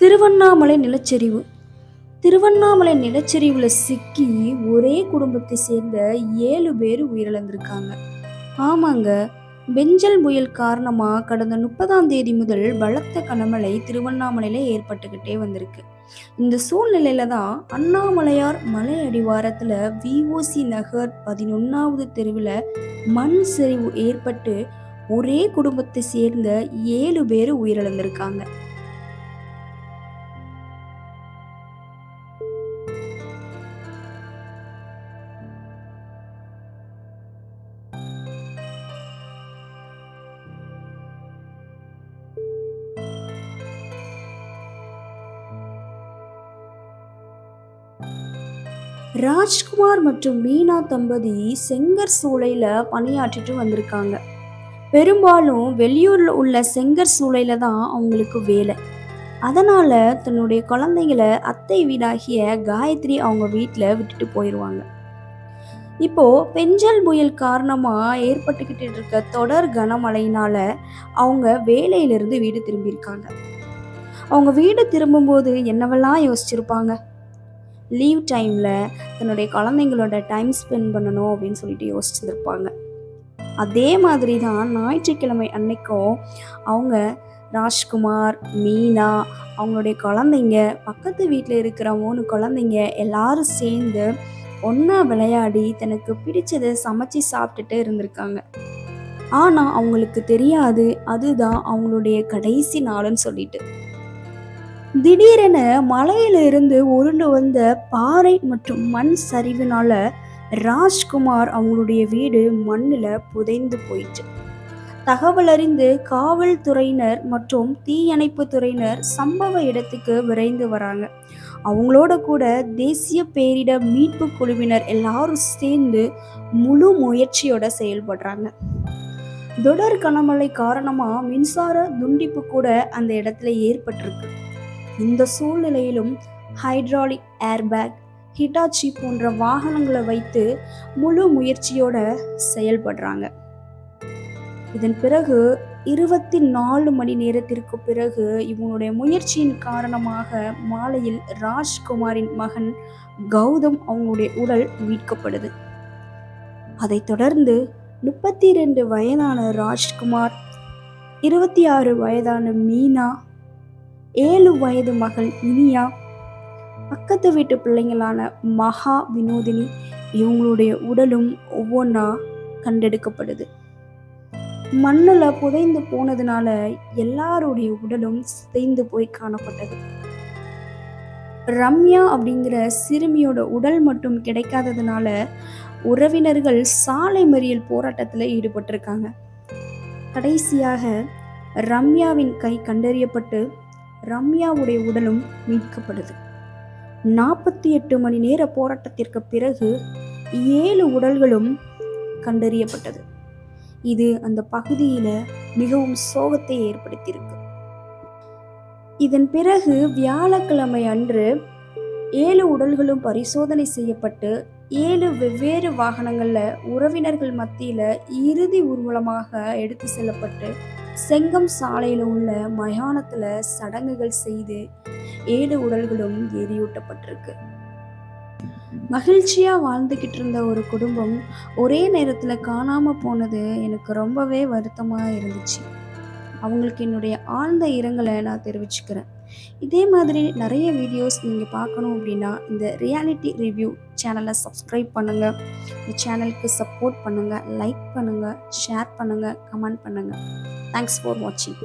திருவண்ணாமலை நிலச்சரிவு. திருவண்ணாமலை நிலச்சரிவில் சிக்கி ஒரே குடும்பத்தை சேர்ந்த 7 பேர் உயிரிழந்திருக்காங்க. ஆமாங்க, பெஞ்சல் புயல் காரணமாக கடந்த 30ஆம் தேதி முதல் பலத்த கனமழை திருவண்ணாமலையில் ஏற்பட்டுக்கிட்டே வந்திருக்கு. இந்த சூழ்நிலையில தான் அண்ணாமலையார் மலை அடிவாரத்தில் விஓசி நகர் 11வது தெருவில் மண் சரிவு ஏற்பட்டு ஒரே குடும்பத்தை சேர்ந்த 7 பேர் உயிரிழந்திருக்காங்க. ராஜ்குமார் மற்றும் மீனா தம்பதி செங்கர் சூளையில் பணியாற்றிட்டு வந்திருக்காங்க. பெரும்பாலும் வெளியூரில் உள்ள செங்கர் சூளையில் தான் அவங்களுக்கு வேலை. அதனால் தன்னுடைய குழந்தைங்களை அத்தை வீடாகிய காயத்ரி அவங்க வீட்டில் விட்டுட்டு போயிடுவாங்க. இப்போது பெஞ்சல் புயல் காரணமாக ஏற்பட்டுக்கிட்டு இருக்க தொடர் கனமழையினால் அவங்க வேலையிலிருந்து வீடு திரும்பியிருக்காங்க. அவங்க வீடு திரும்பும்போது என்னவெல்லாம் யோசிச்சிருப்பாங்க? லீவ் டைமில் தன்னுடைய குழந்தைங்களோட டைம் ஸ்பெண்ட் பண்ணணும் அப்படின்னு சொல்லிட்டு யோசிச்சுருப்பாங்க. அதே மாதிரி தான் ஞாயிற்றுக்கிழமை அன்னைக்கும் அவங்க ராஜ்குமார், மீனா, அவங்களுடைய குழந்தைங்க, பக்கத்து வீட்டில் இருக்கிற 3 குழந்தைங்க எல்லாரும் சேர்ந்து ஒன்றா விளையாடி தனக்கு பிடிச்சதை சமைச்சு சாப்பிட்டுட்டு இருந்திருக்காங்க. ஆனால் அவங்களுக்கு தெரியாது அதுதான் அவங்களுடைய கடைசி நாளுன்னு சொல்லிட்டு. திடீரென மலையிலிருந்து உருண்டு வந்த பாறை மற்றும் மண் சரிவினால ராஜ்குமார் அவங்களுடைய வீடு மண்ணில் புதைந்து போயிடுச்சு. தகவல் அறிந்து காவல்துறையினர் மற்றும் தீயணைப்பு துறையினர் சம்பவ இடத்துக்கு விரைந்து வராங்க. அவங்களோட கூட தேசிய பேரிடர் மீட்பு குழுவினர் எல்லாரும் சேர்ந்து முழு முயற்சியோட செயல்படுறாங்க. தொடர் கனமழை காரணமா மின்சார துண்டிப்பு கூட அந்த இடத்துல ஏற்பட்டிருக்கு. இந்த சூழ்நிலையிலும் ஹைட்ராலிக் ஏர்பேக், ஹிட்டாச்சி போன்ற வாகனங்களை வைத்து முழு முயற்சியோட செயல்படுறாங்க. இதன் பிறகு 24 மணி நேரத்திற்கு பிறகு இவங்களுடைய முயற்சியின் காரணமாக மாலையில் ராஜ்குமாரின் மகன் கௌதம் அவங்களுடைய உடல் மீட்கப்படுது. அதைத் தொடர்ந்து 32 வயதான ராஜ்குமார், 26 வயதான மீனா, 7 வயது மகள் இனியா, பக்கத்து வீட்டு பிள்ளைங்களான மகா, வினோதினி இவங்களுடைய உடலும் ஒவ்வொன்றா கண்டெடுக்கப்படுது. மண்ணில் புதைந்து போனதுனால எல்லாருடைய உடலும் சிதைந்து போய் காணப்பட்டது. ரம்யா அப்படிங்கிற சிறுமியோட உடல் மட்டும் கிடைக்காததுனால உறவினர்கள் சாலை மறியல் போராட்டத்தில் ஈடுபட்டிருக்காங்க. கடைசியாக ரம்யாவின் கை கண்டறியப்பட்டு ரம்யாவுடைய உடலும் மீட்கப்படுது. 48 மணி நேர போராட்டத்திற்கு பிறகு 7 உடல்களும் கண்டறியப்பட்டது. இது அந்த பகுதியில் மிகவும் சோகத்தை ஏற்படுத்தியிருக்கு. இதன் பிறகு வியாழக்கிழமை அன்று 7 உடல்களும் பரிசோதனை செய்யப்பட்டு 7 வெவ்வேறு வாகனங்களில் உறவினர்கள் மத்தியில் இறுதி ஊர்வலமாக எடுத்து செல்லப்பட்டு செங்கம் சாலையில் உள்ள மயானத்தில் சடங்குகள் செய்து 7 உடல்களும் எரியூட்டப்பட்டிருக்கு. மகிழ்ச்சியாக வாழ்ந்துக்கிட்டு இருந்த ஒரு குடும்பம் ஒரே நேரத்தில் காணாமல் போனது எனக்கு ரொம்பவே வருத்தமாக இருந்துச்சு. அவங்களுக்கு என்னுடைய ஆழ்ந்த இரங்கலை நான் தெரிவிச்சுக்கிறேன். இதே மாதிரி நிறைய வீடியோஸ் நீங்கள் பார்க்கணும் அப்படின்னா இந்த ரியாலிட்டி ரிவ்யூ சேனலை சப்ஸ்கிரைப் பண்ணுங்கள். இந்த சேனலுக்கு சப்போர்ட் பண்ணுங்கள், லைக் பண்ணுங்கள், ஷேர் பண்ணுங்கள், கமெண்ட் பண்ணுங்கள். தேங்க்ஸ் ஃபார் வாட்சிங்.